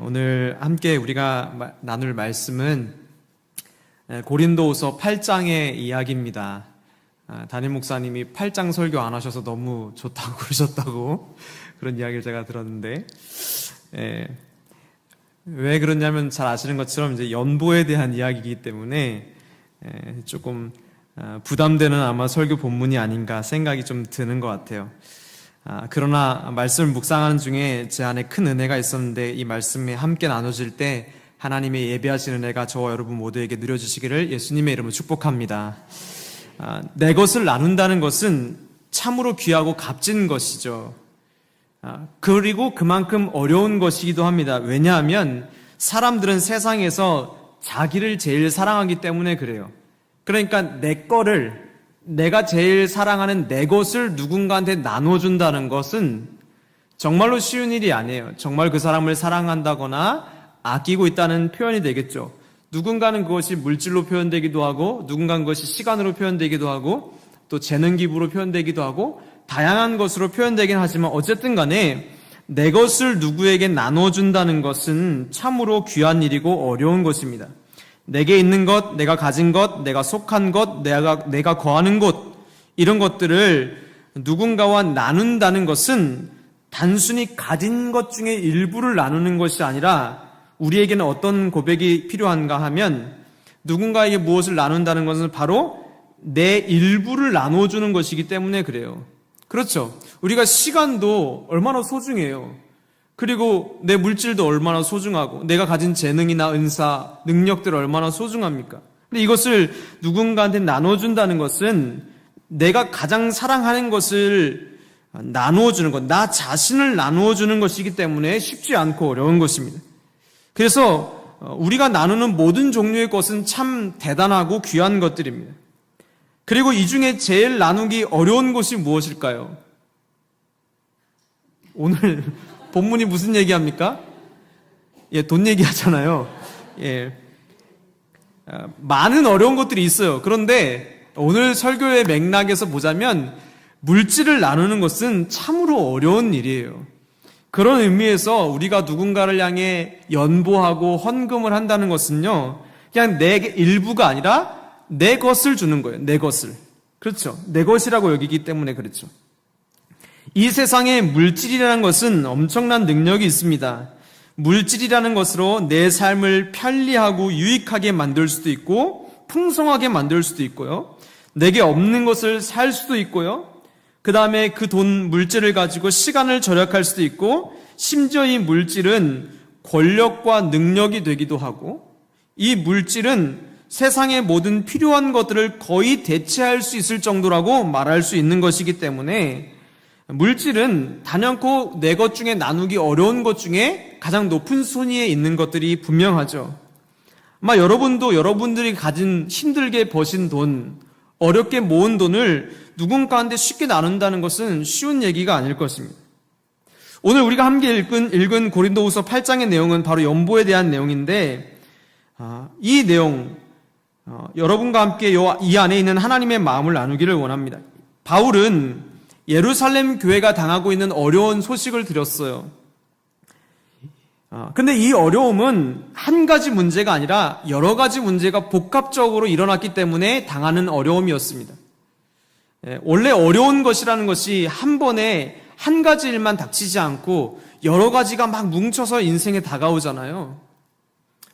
오늘 함께 우리가 나눌 말씀은 고린도후서 8장의 이야기입니다. 담임 목사님이 8장 설교 안 하셔서 너무 좋다고 그러셨다고 그런 이야기를 제가 들었는데, 왜 그러냐면 잘 아시는 것처럼 이제 연보에 대한 이야기이기 때문에 조금 부담되는 아마 설교 본문이 아닌가 생각이 좀 드는 것 같아요. 그러나 말씀을 묵상하는 중에 제 안에 큰 은혜가 있었는데, 이 말씀에 함께 나눠질 때 하나님의 예배하신 은혜가 저와 여러분 모두에게 누려주시기를 예수님의 이름으로 축복합니다. 내 것을 나눈다는 것은 참으로 귀하고 값진 것이죠. 그리고 그만큼 어려운 것이기도 합니다. 왜냐하면 사람들은 세상에서 자기를 제일 사랑하기 때문에 그래요. 그러니까 내가 제일 사랑하는 내 것을 누군가한테 나눠준다는 것은 정말로 쉬운 일이 아니에요. 정말 그 사람을 사랑한다거나 아끼고 있다는 표현이 되겠죠. 누군가는 그것이 물질로 표현되기도 하고, 누군가는 그것이 시간으로 표현되기도 하고, 또 재능 기부로 표현되기도 하고, 다양한 것으로 표현되긴 하지만 어쨌든 간에 내 것을 누구에게 나눠준다는 것은 참으로 귀한 일이고 어려운 것입니다. 내게 있는 것, 내가 가진 것, 내가 속한 것, 내가 거하는 곳, 이런 것들을 누군가와 나눈다는 것은 단순히 가진 것 중에 일부를 나누는 것이 아니라, 우리에게는 어떤 고백이 필요한가 하면, 누군가에게 무엇을 나눈다는 것은 바로 내 일부를 나눠주는 것이기 때문에 그래요. 그렇죠. 우리가 시간도 얼마나 소중해요. 그리고 내 물질도 얼마나 소중하고, 내가 가진 재능이나 은사, 능력들 얼마나 소중합니까? 근데 이것을 누군가한테 나눠준다는 것은 내가 가장 사랑하는 것을 나누어주는 것, 나 자신을 나누어주는 것이기 때문에 쉽지 않고 어려운 것입니다. 그래서 우리가 나누는 모든 종류의 것은 참 대단하고 귀한 것들입니다. 그리고 이 중에 제일 나누기 어려운 것이 무엇일까요? 오늘 본문이 무슨 얘기합니까? 돈 얘기하잖아요. 많은 어려운 것들이 있어요. 그런데 오늘 설교의 맥락에서 보자면 물질을 나누는 것은 참으로 어려운 일이에요. 그런 의미에서 우리가 누군가를 향해 연보하고 헌금을 한다는 것은요, 그냥 내 일부가 아니라 내 것을 주는 거예요. 내 것을. 그렇죠. 내 것이라고 여기기 때문에 그렇죠. 이 세상에 물질이라는 것은 엄청난 능력이 있습니다. 물질이라는 것으로 내 삶을 편리하고 유익하게 만들 수도 있고, 풍성하게 만들 수도 있고요. 내게 없는 것을 살 수도 있고요. 그 다음에 그 돈, 물질을 가지고 시간을 절약할 수도 있고, 심지어 이 물질은 권력과 능력이 되기도 하고, 이 물질은 세상의 모든 필요한 것들을 거의 대체할 수 있을 정도라고 말할 수 있는 것이기 때문에, 물질은 단연코 내 것 중에 나누기 어려운 것 중에 가장 높은 순위에 있는 것들이 분명하죠. 아마 여러분도 여러분들이 가진 힘들게 버신 돈, 어렵게 모은 돈을 누군가한테 쉽게 나눈다는 것은 쉬운 얘기가 아닐 것입니다. 오늘 우리가 함께 읽은 고린도후서 8장의 내용은 바로 연보에 대한 내용인데, 이 내용, 여러분과 함께 이 안에 있는 하나님의 마음을 나누기를 원합니다. 바울은 예루살렘 교회가 당하고 있는 어려운 소식을 들었어요. 근데 이 어려움은 한 가지 문제가 아니라 여러 가지 문제가 복합적으로 일어났기 때문에 당하는 어려움이었습니다. 원래 어려운 것이라는 것이 한 번에 한 가지 일만 닥치지 않고 여러 가지가 막 뭉쳐서 인생에 다가오잖아요.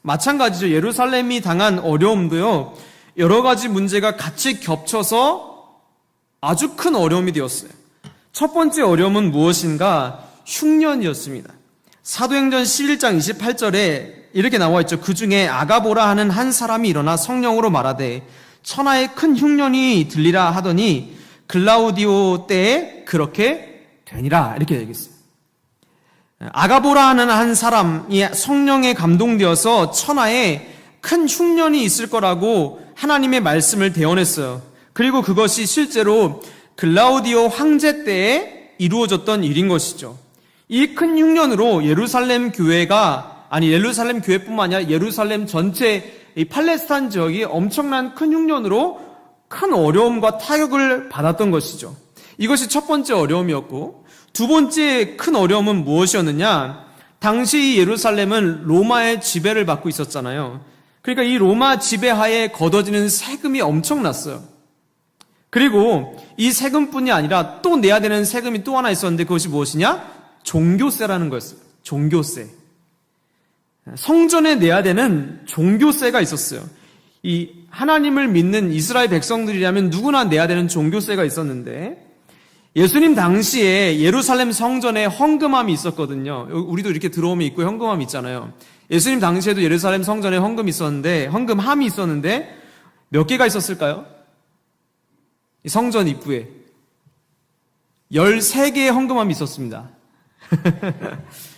마찬가지죠. 예루살렘이 당한 어려움도요, 여러 가지 문제가 같이 겹쳐서 아주 큰 어려움이 되었어요. 첫 번째 어려움은 무엇인가? 흉년이었습니다. 사도행전 11장 28절에 이렇게 나와 있죠. 그 중에 아가보라 하는 한 사람이 일어나 성령으로 말하되 천하에 큰 흉년이 들리라 하더니 글라우디오 때에 그렇게 되니라, 이렇게 얘기했어요. 아가보라 하는 한 사람이 성령에 감동되어서 천하에 큰 흉년이 있을 거라고 하나님의 말씀을 대언했어요. 그리고 그것이 실제로 글라우디오 황제 때에 이루어졌던 일인 것이죠. 이 큰 흉년으로 예루살렘 교회뿐만 아니라 예루살렘 전체 이 팔레스타인 지역이 엄청난 큰 흉년으로 큰 어려움과 타격을 받았던 것이죠. 이것이 첫 번째 어려움이었고, 두 번째 큰 어려움은 무엇이었느냐? 당시 예루살렘은 로마의 지배를 받고 있었잖아요. 그러니까 이 로마 지배하에 걷어지는 세금이 엄청났어요. 그리고 이 세금뿐이 아니라 또 내야 되는 세금이 또 하나 있었는데 그것이 무엇이냐? 종교세라는 거였어요. 종교세. 성전에 내야 되는 종교세가 있었어요. 이 하나님을 믿는 이스라엘 백성들이라면 누구나 내야 되는 종교세가 있었는데 예수님 당시에 예루살렘 성전에 헌금함이 있었거든요. 우리도 이렇게 들어오면 있고 헌금함이 있잖아요. 예수님 당시에도 예루살렘 성전에 헌금함이 있었는데 몇 개가 있었을까요? 이 성전 입구에 13개의 헌금함이 있었습니다.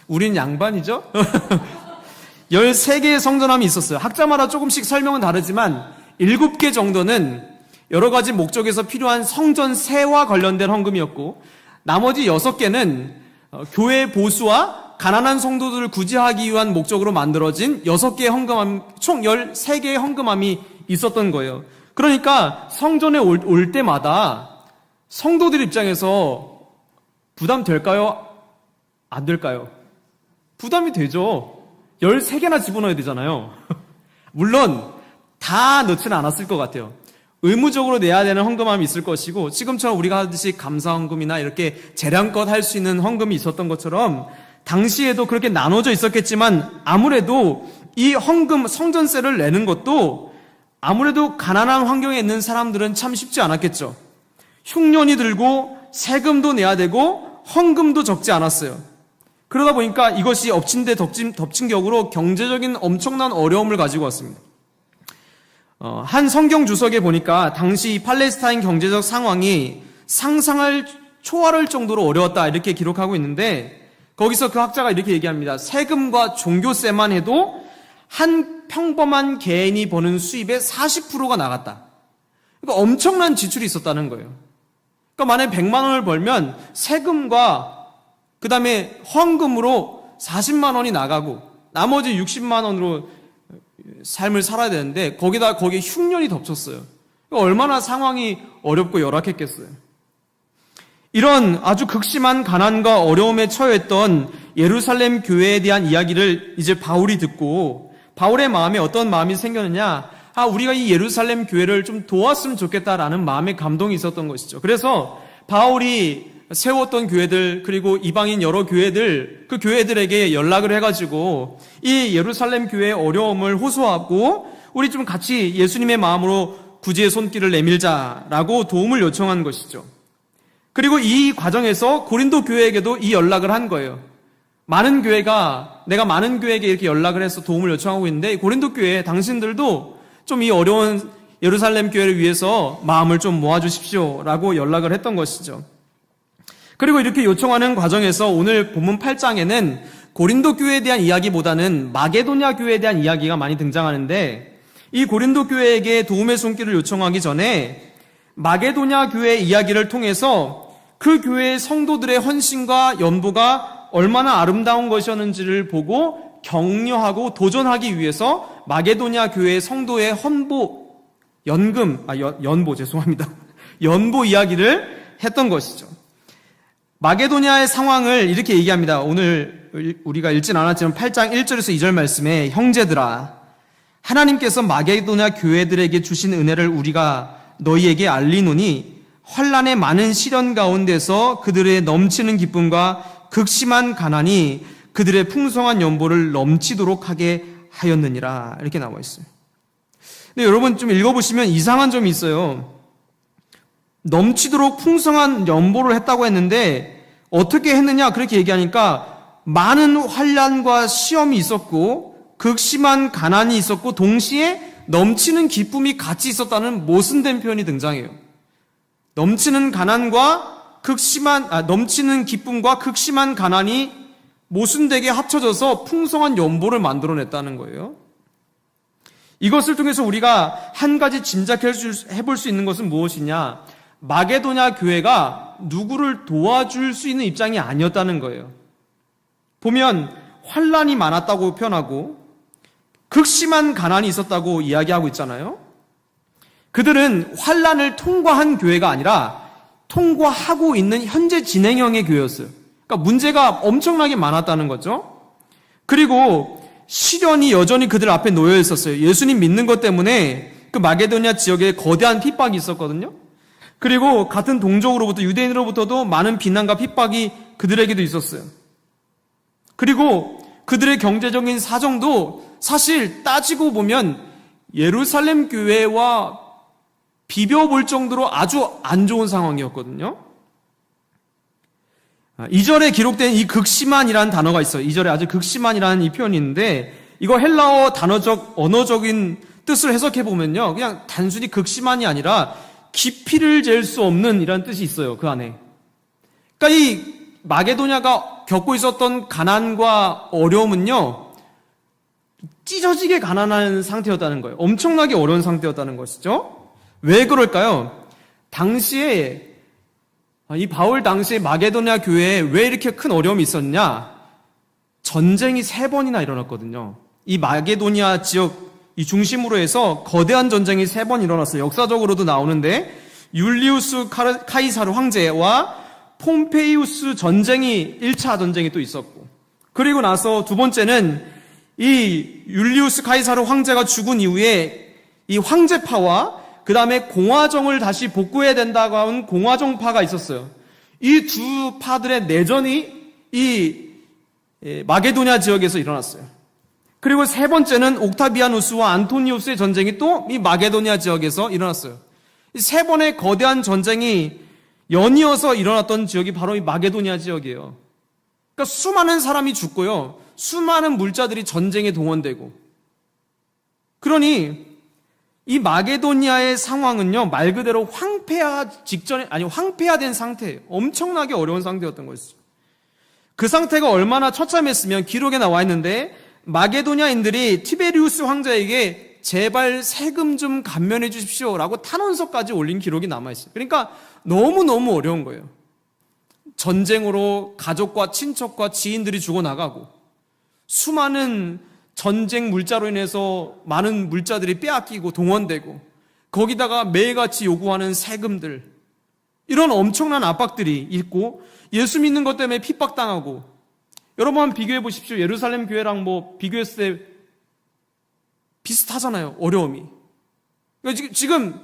우린 양반이죠? 13개의 성전함이 있었어요. 학자마다 조금씩 설명은 다르지만 7개 정도는 여러 가지 목적에서 필요한 성전세와 관련된 헌금이었고 나머지 6개는 교회 보수와 가난한 성도들을 구제하기 위한 목적으로 만들어진 6개의 헌금함, 총 13개의 헌금함이 있었던 거예요. 그러니까 성전에 올 때마다 성도들 입장에서 부담될까요? 안 될까요? 부담이 되죠. 13개나 집어넣어야 되잖아요. 물론 다 넣지는 않았을 것 같아요. 의무적으로 내야 되는 헌금함이 있을 것이고 지금처럼 우리가 하듯이 감사헌금이나 이렇게 재량껏 할 수 있는 헌금이 있었던 것처럼 당시에도 그렇게 나눠져 있었겠지만 아무래도 이 헌금, 성전세를 내는 것도 아무래도 가난한 환경에 있는 사람들은 참 쉽지 않았겠죠. 흉년이 들고 세금도 내야 되고 헌금도 적지 않았어요. 그러다 보니까 이것이 엎친 데 덮친 격으로 경제적인 엄청난 어려움을 가지고 왔습니다. 한 성경 주석에 보니까 당시 팔레스타인 경제적 상황이 상상을 초월할 정도로 어려웠다 이렇게 기록하고 있는데 거기서 그 학자가 이렇게 얘기합니다. 세금과 종교세만 해도 한 평범한 개인이 버는 수입의 40%가 나갔다. 그러니까 엄청난 지출이 있었다는 거예요. 그러니까 만약에 100만 원을 벌면 세금과 그 다음에 헌금으로 40만 원이 나가고 나머지 60만 원으로 삶을 살아야 되는데 거기에 흉년이 덮쳤어요. 얼마나 상황이 어렵고 열악했겠어요. 이런 아주 극심한 가난과 어려움에 처했던 예루살렘 교회에 대한 이야기를 이제 바울이 듣고 바울의 마음에 어떤 마음이 생겼느냐? 우리가 이 예루살렘 교회를 좀 도왔으면 좋겠다라는 마음의 감동이 있었던 것이죠. 그래서 바울이 세웠던 교회들 그리고 이방인 여러 교회들 그 교회들에게 연락을 해가지고 이 예루살렘 교회의 어려움을 호소하고 우리 좀 같이 예수님의 마음으로 구제의 손길을 내밀자라고 도움을 요청한 것이죠. 그리고 이 과정에서 고린도 교회에게도 이 연락을 한 거예요. 내가 많은 교회에게 이렇게 연락을 해서 도움을 요청하고 있는데 고린도 교회 당신들도 좀 이 어려운 예루살렘 교회를 위해서 마음을 좀 모아주십시오라고 연락을 했던 것이죠. 그리고 이렇게 요청하는 과정에서 오늘 본문 8장에는 고린도 교회에 대한 이야기보다는 마게도냐 교회에 대한 이야기가 많이 등장하는데 이 고린도 교회에게 도움의 손길을 요청하기 전에 마게도냐 교회의 이야기를 통해서 그 교회의 성도들의 헌신과 연보가 얼마나 아름다운 것이었는지를 보고 격려하고 도전하기 위해서 마게도냐 교회의 성도의 연보 이야기를 했던 것이죠. 마게도냐의 상황을 이렇게 얘기합니다. 오늘 우리가 읽진 않았지만 8장 1절에서 2절 말씀에 형제들아 하나님께서 마게도냐 교회들에게 주신 은혜를 우리가 너희에게 알리노니 환난의 많은 시련 가운데서 그들의 넘치는 기쁨과 극심한 가난이 그들의 풍성한 연보를 넘치도록 하게 하였느니라 이렇게 나와 있어요. 근데 여러분 좀 읽어보시면 이상한 점이 있어요. 넘치도록 풍성한 연보를 했다고 했는데 어떻게 했느냐 그렇게 얘기하니까 많은 환난과 시험이 있었고 극심한 가난이 있었고 동시에 넘치는 기쁨이 같이 있었다는 모순된 표현이 등장해요. 넘치는 기쁨과 극심한 가난이 모순되게 합쳐져서 풍성한 연보를 만들어냈다는 거예요. 이것을 통해서 우리가 한 가지 짐작해볼 수 있는 것은 무엇이냐? 마게도냐 교회가 누구를 도와줄 수 있는 입장이 아니었다는 거예요. 보면 환난이 많았다고 표현하고 극심한 가난이 있었다고 이야기하고 있잖아요. 그들은 환난을 통과한 교회가 아니라 통과하고 있는 현재 진행형의 교회였어요. 그러니까 문제가 엄청나게 많았다는 거죠. 그리고 시련이 여전히 그들 앞에 놓여 있었어요. 예수님 믿는 것 때문에 그 마게도냐 지역에 거대한 핍박이 있었거든요. 그리고 같은 동족으로부터, 유대인으로부터도 많은 비난과 핍박이 그들에게도 있었어요. 그리고 그들의 경제적인 사정도 사실 따지고 보면 예루살렘 교회와 비벼볼 정도로 아주 안 좋은 상황이었거든요. 2절에 기록된 이 극심한이라는 단어가 있어요. 2절에 아주 극심한이라는 이 표현이 있는데, 이거 헬라어 단어적, 언어적인 뜻을 해석해 보면요, 그냥 단순히 극심한이 아니라 깊이를 잴 수 없는 이라는 뜻이 있어요, 그 안에. 그러니까 이 마게도냐가 겪고 있었던 가난과 어려움은요, 찢어지게 가난한 상태였다는 거예요. 엄청나게 어려운 상태였다는 것이죠. 왜 그럴까요? 당시에 이 바울 당시에 마게도냐 교회에 왜 이렇게 큰 어려움이 있었냐? 전쟁이 3번이나 일어났거든요. 이 마게도냐 지역 이 중심으로 해서 거대한 전쟁이 3번 일어났어요. 역사적으로도 나오는데, 율리우스 카이사르 황제와 폼페이우스 전쟁이 1차 전쟁이 또 있었고, 그리고 나서 두 번째는 이 율리우스 카이사르 황제가 죽은 이후에 이 황제파와 그 다음에 공화정을 다시 복구해야 된다고 하는 공화정파가 있었어요. 이 두 파들의 내전이 이 마게도냐 지역에서 일어났어요. 그리고 세 번째는 옥타비아누스와 안토니우스의 전쟁이 또 이 마게도냐 지역에서 일어났어요. 이 3번의 거대한 전쟁이 연이어서 일어났던 지역이 바로 이 마게도냐 지역이에요. 그러니까 수많은 사람이 죽고요, 수많은 물자들이 전쟁에 동원되고, 그러니 이 마게도냐의 상황은요, 말 그대로 황폐화된 상태예요. 엄청나게 어려운 상태였던 것이죠. 그 상태가 얼마나 처참했으면 기록에 나와 있는데, 마게도냐인들이 티베리우스 황제에게 제발 세금 좀 감면해 주십시오 라고 탄원서까지 올린 기록이 남아있어요. 그러니까 너무너무 어려운 거예요. 전쟁으로 가족과 친척과 지인들이 죽어나가고, 수많은 전쟁 물자로 인해서 많은 물자들이 빼앗기고 동원되고, 거기다가 매일같이 요구하는 세금들, 이런 엄청난 압박들이 있고, 예수 믿는 것 때문에 핍박당하고, 여러분 한번 비교해 보십시오. 예루살렘 교회랑 비교했을 때 비슷하잖아요, 어려움이. 그러니까 지금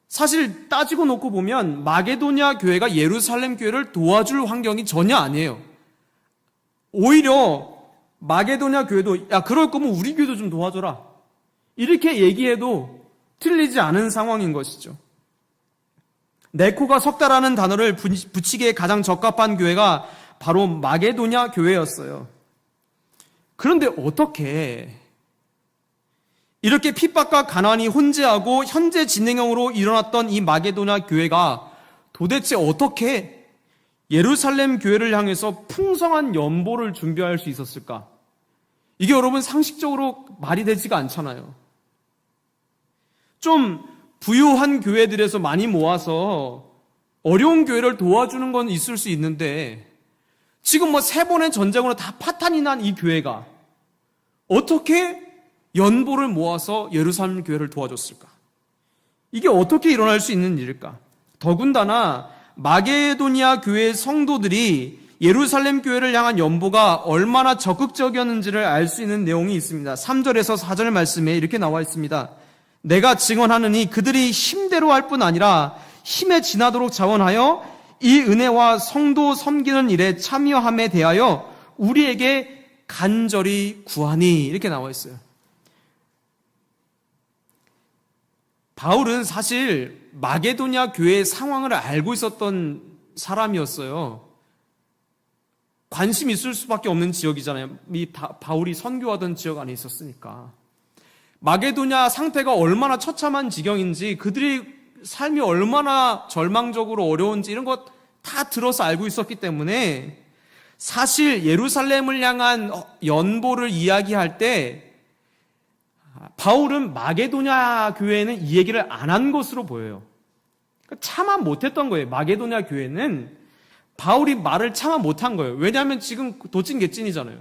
사실 따지고 놓고 보면 마게도냐 교회가 예루살렘 교회를 도와줄 환경이 전혀 아니에요. 오히려 마게도냐 교회도, 야, 그럴 거면 우리 교회도 좀 도와줘라, 이렇게 얘기해도 틀리지 않은 상황인 것이죠. 네코가 석다라는 단어를 붙이기에 가장 적합한 교회가 바로 마게도냐 교회였어요. 그런데 어떻게 이렇게 핍박과 가난이 혼재하고 현재 진행형으로 일어났던 이 마게도냐 교회가 도대체 어떻게 예루살렘 교회를 향해서 풍성한 연보를 준비할 수 있었을까? 이게 여러분 상식적으로 말이 되지가 않잖아요. 좀 부유한 교회들에서 많이 모아서 어려운 교회를 도와주는 건 있을 수 있는데, 지금 3번의 전쟁으로 다 파탄이 난 이 교회가 어떻게 연보를 모아서 예루살렘 교회를 도와줬을까? 이게 어떻게 일어날 수 있는 일일까? 더군다나 마게도니아 교회 성도들이 예루살렘 교회를 향한 연보가 얼마나 적극적이었는지를 알 수 있는 내용이 있습니다. 3절에서 4절 말씀에 이렇게 나와 있습니다. 내가 증언하느니 그들이 힘대로 할 뿐 아니라 힘에 지나도록 자원하여 이 은혜와 성도 섬기는 일에 참여함에 대하여 우리에게 간절히 구하니, 이렇게 나와 있어요. 바울은 사실 마게도냐 교회의 상황을 알고 있었던 사람이었어요. 관심이 있을 수밖에 없는 지역이잖아요. 이 바울이 선교하던 지역 안에 있었으니까. 마게도냐 상태가 얼마나 처참한 지경인지, 그들이 삶이 얼마나 절망적으로 어려운지 이런 것 다 들어서 알고 있었기 때문에, 사실 예루살렘을 향한 연보를 이야기할 때 바울은 마게도냐 교회에는 이 얘기를 안 한 것으로 보여요. 참아 못했던 거예요. 마게도냐 교회는 바울이 말을 참아 못한 거예요. 왜냐하면 지금 도찐개찐이잖아요.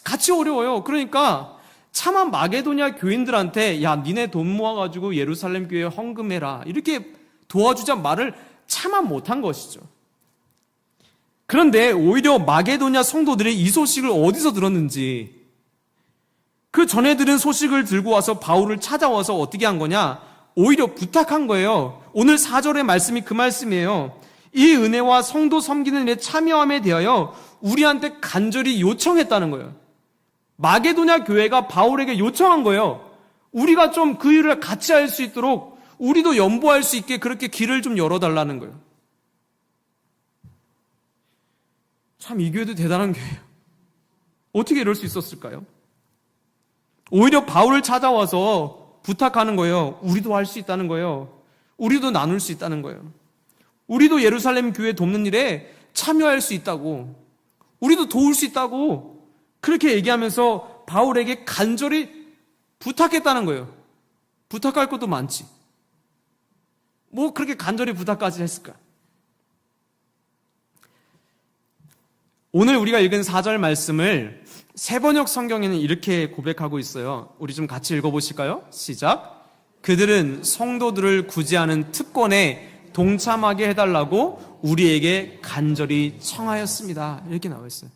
같이 어려워요. 그러니까 차마 마게도냐 교인들한테, 야, 니네 돈 모아가지고 예루살렘 교회에 헌금해라, 이렇게 도와주자 말을 차마 못한 것이죠. 그런데 오히려 마게도냐 성도들이 이 소식을 어디서 들었는지, 그 전에 들은 소식을 들고 와서 바울을 찾아와서 어떻게 한 거냐? 오히려 부탁한 거예요. 오늘 4절의 말씀이 그 말씀이에요. 이 은혜와 성도 섬기는 일에 참여함에 대하여 우리한테 간절히 요청했다는 거예요. 마게도냐 교회가 바울에게 요청한 거예요. 우리가 좀 그 일을 같이 할 수 있도록, 우리도 연보할 수 있게 그렇게 길을 좀 열어달라는 거예요. 참, 이 교회도 대단한 교회예요. 어떻게 이럴 수 있었을까요? 오히려 바울을 찾아와서 부탁하는 거예요. 우리도 할 수 있다는 거예요. 우리도 나눌 수 있다는 거예요. 우리도 예루살렘 교회 돕는 일에 참여할 수 있다고, 우리도 도울 수 있다고 그렇게 얘기하면서 바울에게 간절히 부탁했다는 거예요. 부탁할 것도 많지. 뭐 그렇게 간절히 부탁까지 했을까? 오늘 우리가 읽은 4절 말씀을 세번역 성경에는 이렇게 고백하고 있어요. 우리 좀 같이 읽어보실까요? 시작. 그들은 성도들을 구제하는 특권에 동참하게 해달라고 우리에게 간절히 청하였습니다. 이렇게 나와 있어요.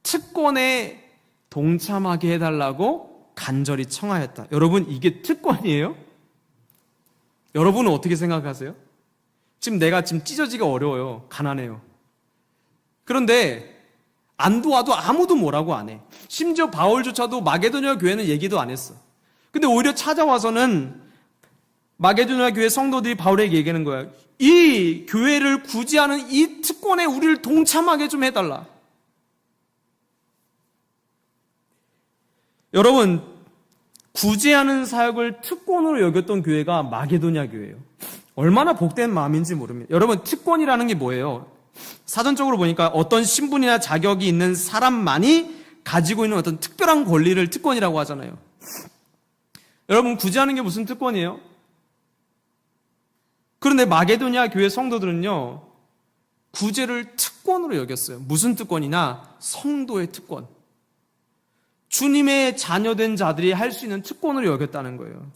특권에 동참하게 해달라고 간절히 청하였다. 여러분, 이게 특권이에요? 여러분은 어떻게 생각하세요? 지금 내가 찢어지기 어려워요. 가난해요. 그런데 안 도와도 아무도 뭐라고 안 해. 심지어 바울조차도 마게도냐 교회는 얘기도 안 했어. 근데 오히려 찾아와서는 마게도냐 교회 성도들이 바울에게 얘기하는 거야. 이 교회를 구제하는 이 특권에 우리를 동참하게 좀 해달라. 여러분, 구제하는 사역을 특권으로 여겼던 교회가 마게도냐 교회예요. 얼마나 복된 마음인지 모릅니다. 여러분, 특권이라는 게 뭐예요? 사전적으로 보니까 어떤 신분이나 자격이 있는 사람만이 가지고 있는 어떤 특별한 권리를 특권이라고 하잖아요. 여러분, 구제하는 게 무슨 특권이에요? 그런데 마게도냐 교회 성도들은요, 구제를 특권으로 여겼어요. 무슨 특권이나? 성도의 특권. 주님의 자녀된 자들이 할 수 있는 특권으로 여겼다는 거예요.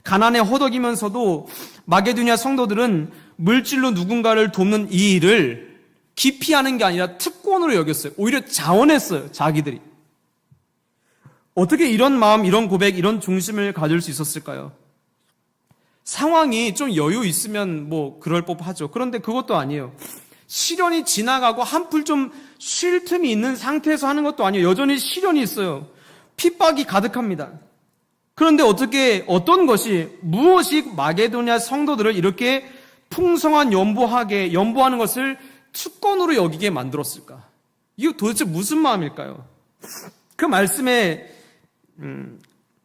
가난에 허덕이면서도 마게도냐 성도들은 물질로 누군가를 돕는 이 일을 기피하는 게 아니라 특권으로 여겼어요. 오히려 자원했어요, 자기들이. 어떻게 이런 마음, 이런 고백, 이런 중심을 가질 수 있었을까요? 상황이 좀 여유 있으면 뭐 그럴 법하죠. 그런데 그것도 아니에요. 시련이 지나가고 한풀 좀 쉴 틈이 있는 상태에서 하는 것도 아니에요. 여전히 시련이 있어요. 핍박이 가득합니다. 그런데 무엇이 마게도냐 성도들을 이렇게 풍성한 연보하는 것을 특권으로 여기게 만들었을까? 이거 도대체 무슨 마음일까요? 그 말씀의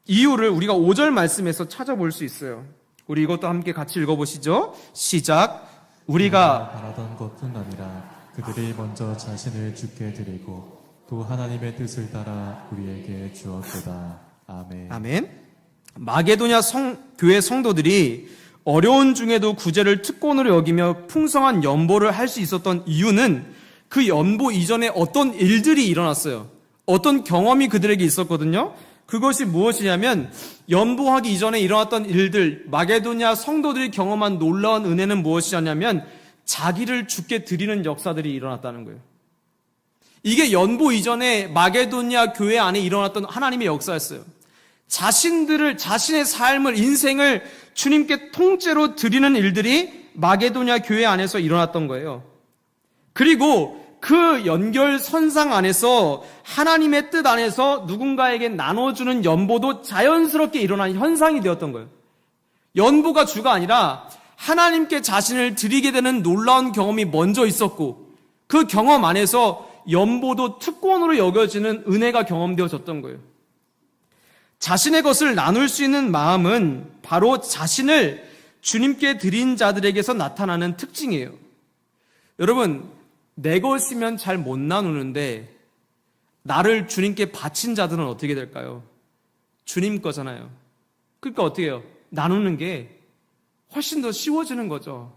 이유를 우리가 5절 말씀에서 찾아볼 수 있어요. 우리 이것도 함께 같이 읽어보시죠. 시작. 우리가 바라던 것뿐 아니라 그들이 먼저 자신을 주께 드리고 또 하나님의 뜻을 따라 우리에게 주었도다. 아멘. 아멘. 마게도냐 교회 성도들이 어려운 중에도 구제를 특권으로 여기며 풍성한 연보를 할 수 있었던 이유는 그 연보 이전에 어떤 일들이 일어났어요. 어떤 경험이 그들에게 있었거든요. 그것이 무엇이냐면, 연보하기 이전에 일어났던 일들, 마게도냐 성도들이 경험한 놀라운 은혜는 무엇이냐면 자기를 주께 드리는 역사들이 일어났다는 거예요. 이게 연보 이전에 마게도냐 교회 안에 일어났던 하나님의 역사였어요. 자신의 삶을, 인생을 주님께 통째로 드리는 일들이 마게도냐 교회 안에서 일어났던 거예요. 그리고 그 연결선상 안에서, 하나님의 뜻 안에서 누군가에게 나눠주는 연보도 자연스럽게 일어난 현상이 되었던 거예요. 연보가 주가 아니라 하나님께 자신을 드리게 되는 놀라운 경험이 먼저 있었고, 그 경험 안에서 연보도 특권으로 여겨지는 은혜가 경험되어졌던 거예요. 자신의 것을 나눌 수 있는 마음은 바로 자신을 주님께 드린 자들에게서 나타나는 특징이에요. 여러분, 내 것이면 잘 못 나누는데 나를 주님께 바친 자들은 어떻게 될까요? 주님 거잖아요. 그러니까 어떻게 해요? 나누는 게 훨씬 더 쉬워지는 거죠.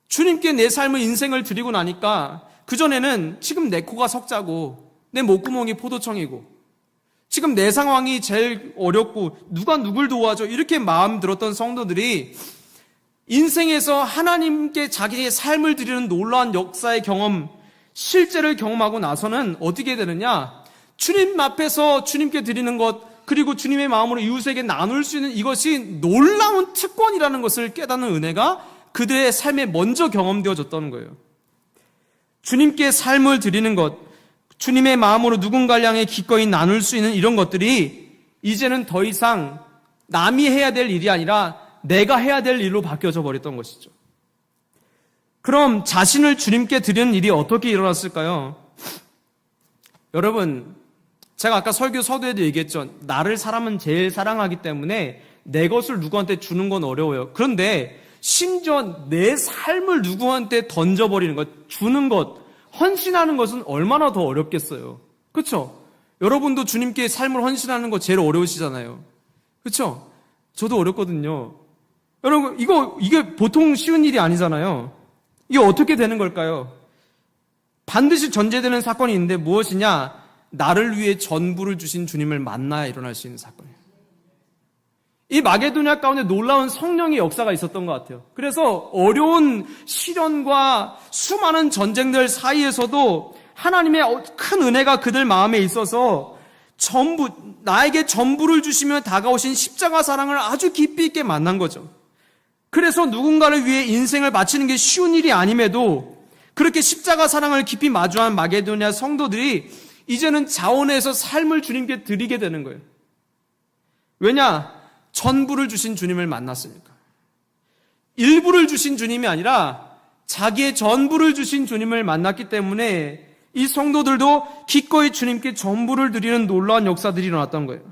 주님께 내 삶을, 인생을 드리고 나니까 그전에는 지금 내 코가 석자고 내 목구멍이 포도청이고 지금 내 상황이 제일 어렵고 누가 누굴 도와줘 이렇게 마음 들었던 성도들이 인생에서 하나님께 자기의 삶을 드리는 놀라운 역사의 경험, 실제를 경험하고 나서는 어떻게 되느냐? 주님 앞에서 주님께 드리는 것, 그리고 주님의 마음으로 이웃에게 나눌 수 있는 이것이 놀라운 특권이라는 것을 깨닫는 은혜가 그들의 삶에 먼저 경험되어졌다는 거예요. 주님께 삶을 드리는 것, 주님의 마음으로 누군가를 향해 기꺼이 나눌 수 있는 이런 것들이 이제는 더 이상 남이 해야 될 일이 아니라 내가 해야 될 일로 바뀌어져 버렸던 것이죠. 그럼 자신을 주님께 드리는 일이 어떻게 일어났을까요? 여러분, 제가 아까 설교 서두에도 얘기했죠. 나를 사람은 제일 사랑하기 때문에 내 것을 누구한테 주는 건 어려워요. 그런데 심지어 내 삶을 누구한테 던져버리는 것, 주는 것, 헌신하는 것은 얼마나 더 어렵겠어요. 그렇죠? 여러분도 주님께 삶을 헌신하는 거 제일 어려우시잖아요. 그렇죠? 저도 어렵거든요. 여러분, 이게 보통 쉬운 일이 아니잖아요. 이게 어떻게 되는 걸까요? 반드시 전제되는 사건이 있는데 무엇이냐? 나를 위해 전부를 주신 주님을 만나야 일어날 수 있는 사건이에요. 이 마게도냐 가운데 놀라운 성령의 역사가 있었던 것 같아요. 그래서 어려운 시련과 수많은 전쟁들 사이에서도 하나님의 큰 은혜가 그들 마음에 있어서 나에게 전부를 주시며 다가오신 십자가 사랑을 아주 깊이 있게 만난 거죠. 그래서 누군가를 위해 인생을 바치는 게 쉬운 일이 아님에도 그렇게 십자가 사랑을 깊이 마주한 마게도냐 성도들이 이제는 자원해서 삶을 주님께 드리게 되는 거예요. 왜냐? 전부를 주신 주님을 만났으니까. 일부를 주신 주님이 아니라 자기의 전부를 주신 주님을 만났기 때문에 이 성도들도 기꺼이 주님께 전부를 드리는 놀라운 역사들이 일어났던 거예요.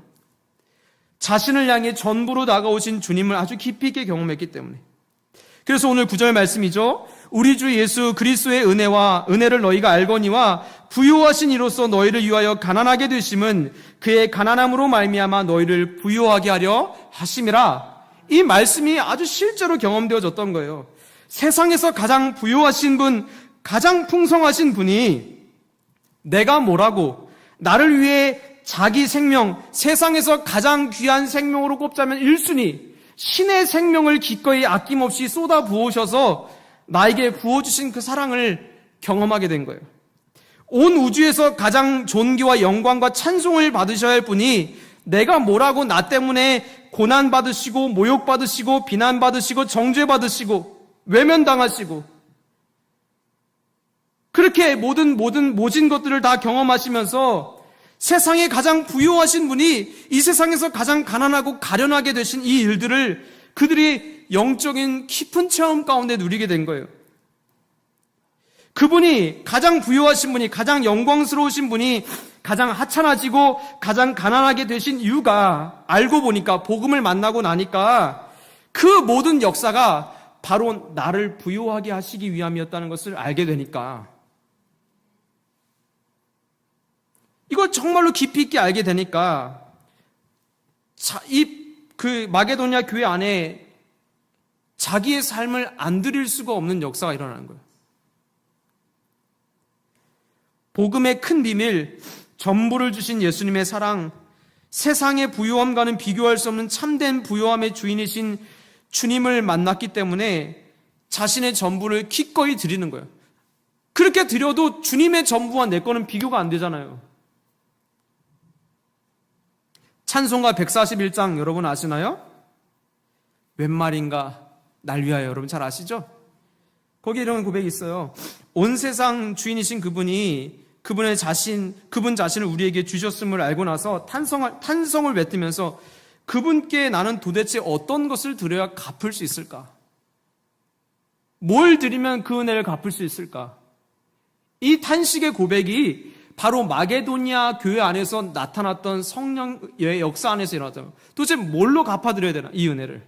자신을 향해 전부로 다가오신 주님을 아주 깊이 있게 경험했기 때문에. 그래서 오늘 9절 말씀이죠. 우리 주 예수 그리스도의 은혜를 너희가 알거니와 부요하신 이로써 너희를 위하여 가난하게 되심은 그의 가난함으로 말미암아 너희를 부요하게 하려 하심이라. 이 말씀이 아주 실제로 경험되어졌던 거예요. 세상에서 가장 부요하신 분, 가장 풍성하신 분이 내가 뭐라고 나를 위해 자기 생명, 세상에서 가장 귀한 생명으로 꼽자면 1순위 신의 생명을 기꺼이 아낌없이 쏟아 부으셔서 나에게 부어주신 그 사랑을 경험하게 된 거예요. 온 우주에서 가장 존귀와 영광과 찬송을 받으셔야 할 분이 내가 뭐라고 나 때문에 고난받으시고 모욕받으시고 비난받으시고 정죄받으시고 외면당하시고 그렇게 모진 것들을 다 경험하시면서 세상에 가장 부유하신 분이 이 세상에서 가장 가난하고 가련하게 되신 이 일들을 그들이 영적인 깊은 체험 가운데 누리게 된 거예요. 그분이 가장 부유하신 분이, 가장 영광스러우신 분이 가장 하찮아지고 가장 가난하게 되신 이유가 알고 보니까, 복음을 만나고 나니까 그 모든 역사가 바로 나를 부유하게 하시기 위함이었다는 것을 알게 되니까, 이걸 정말로 깊이 있게 알게 되니까 그 마게도냐 교회 안에 자기의 삶을 안 드릴 수가 없는 역사가 일어나는 거예요. 복음의 큰 비밀, 전부를 주신 예수님의 사랑, 세상의 부요함과는 비교할 수 없는 참된 부요함의 주인이신 주님을 만났기 때문에 자신의 전부를 기꺼이 드리는 거예요. 그렇게 드려도 주님의 전부와 내 거는 비교가 안 되잖아요. 찬송가 141장 여러분 아시나요? 웬 말인가 날 위하여, 여러분 잘 아시죠? 거기에 이런 고백이 있어요. 온 세상 주인이신 그분이 그분 자신을 우리에게 주셨음을 알고 나서 탄성을 뱉으면서 그분께 나는 도대체 어떤 것을 드려야 갚을 수 있을까? 뭘 드리면 그 은혜를 갚을 수 있을까? 이 탄식의 고백이 바로 마게도냐 교회 안에서 나타났던 성령의 역사 안에서 일어났잖아요. 도대체 뭘로 갚아드려야 되나, 이 은혜를?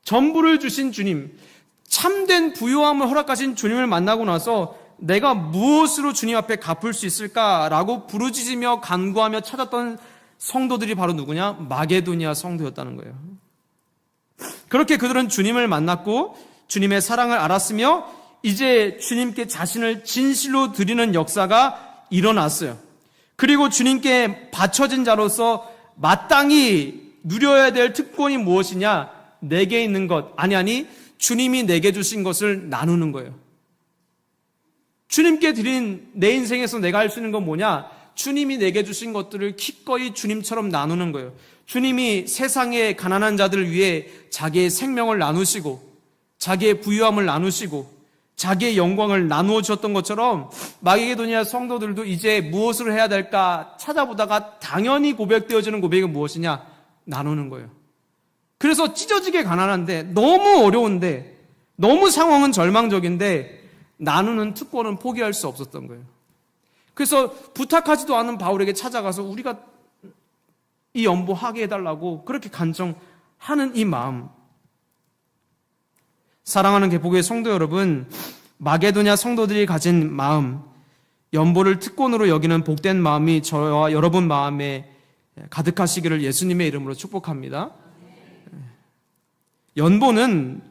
전부를 주신 주님, 참된 부요함을 허락하신 주님을 만나고 나서 내가 무엇으로 주님 앞에 갚을 수 있을까라고 부르짖으며 간구하며 찾았던 성도들이 바로 누구냐? 마게도냐 성도였다는 거예요. 그렇게 그들은 주님을 만났고 주님의 사랑을 알았으며 이제 주님께 자신을 진실로 드리는 역사가 일어났어요. 그리고 주님께 바쳐진 자로서 마땅히 누려야 될 특권이 무엇이냐? 내게 있는 것, 아니 주님이 내게 주신 것을 나누는 거예요. 주님께 드린 내 인생에서 내가 할 수 있는 건 뭐냐? 주님이 내게 주신 것들을 기꺼이 주님처럼 나누는 거예요. 주님이 세상의 가난한 자들을 위해 자기의 생명을 나누시고 자기의 부유함을 나누시고 자기의 영광을 나누어 주셨던 것처럼 마게도냐 성도들도 이제 무엇을 해야 될까 찾아보다가 당연히 고백되어지는 고백이 무엇이냐? 나누는 거예요. 그래서 찢어지게 가난한데 너무 어려운데 너무 상황은 절망적인데 나누는 특권은 포기할 수 없었던 거예요. 그래서 부탁하지도 않은 바울에게 찾아가서 우리가 이 연보하게 해달라고 그렇게 간청하는 이 마음. 사랑하는 개포교회 성도 여러분, 마게도냐 성도들이 가진 마음, 연보를 특권으로 여기는 복된 마음이 저와 여러분 마음에 가득하시기를 예수님의 이름으로 축복합니다. 연보는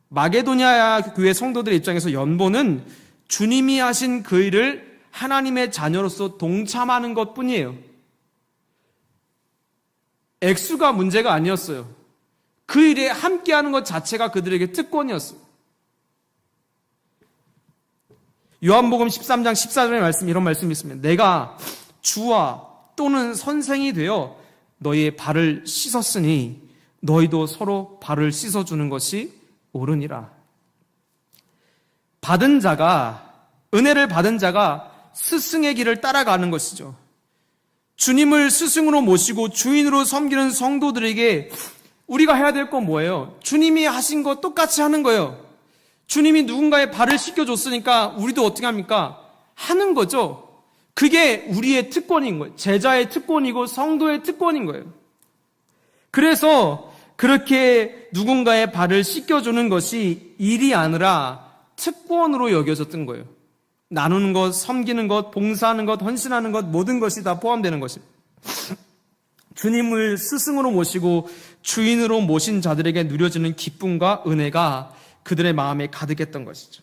마게도냐 교회 성도들 입장에서 연보는 주님이 하신 그 일을 하나님의 자녀로서 동참하는 것뿐이에요. 액수가 문제가 아니었어요. 그 일에 함께하는 것 자체가 그들에게 특권이었어요. 요한복음 13장 14절의 말씀, 이런 말씀이 있습니다. 내가 주와 또는 선생이 되어 너희의 발을 씻었으니 너희도 서로 발을 씻어주는 것이 옳으니라. 받은 자가, 은혜를 받은 자가 스승의 길을 따라가는 것이죠. 주님을 스승으로 모시고 주인으로 섬기는 성도들에게 우리가 해야 될 건 뭐예요? 주님이 하신 거 똑같이 하는 거예요. 주님이 누군가의 발을 씻겨줬으니까 우리도 어떻게 합니까? 하는 거죠. 그게 우리의 특권인 거예요. 제자의 특권이고 성도의 특권인 거예요. 그래서 그렇게 누군가의 발을 씻겨주는 것이 일이 아니라 특권으로 여겨졌던 거예요. 나누는 것, 섬기는 것, 봉사하는 것, 헌신하는 것, 모든 것이 다 포함되는 것입니다. 주님을 스승으로 모시고 주인으로 모신 자들에게 누려지는 기쁨과 은혜가 그들의 마음에 가득했던 것이죠.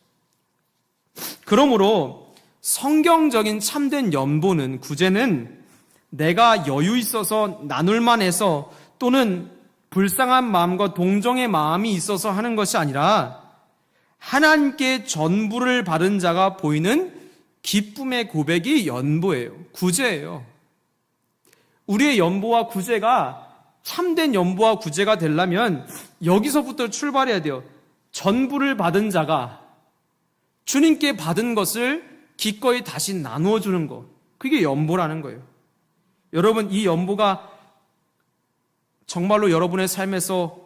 그러므로 성경적인 참된 연보는, 구제는 내가 여유 있어서 나눌만 해서 또는 불쌍한 마음과 동정의 마음이 있어서 하는 것이 아니라 하나님께 전부를 받은 자가 보이는 기쁨의 고백이 연보예요. 구제예요. 우리의 연보와 구제가 참된 연보와 구제가 되려면 여기서부터 출발해야 돼요. 전부를 받은 자가 주님께 받은 것을 기꺼이 다시 나누어 주는 것. 그게 연보라는 거예요. 여러분, 이 연보가 정말로 여러분의 삶에서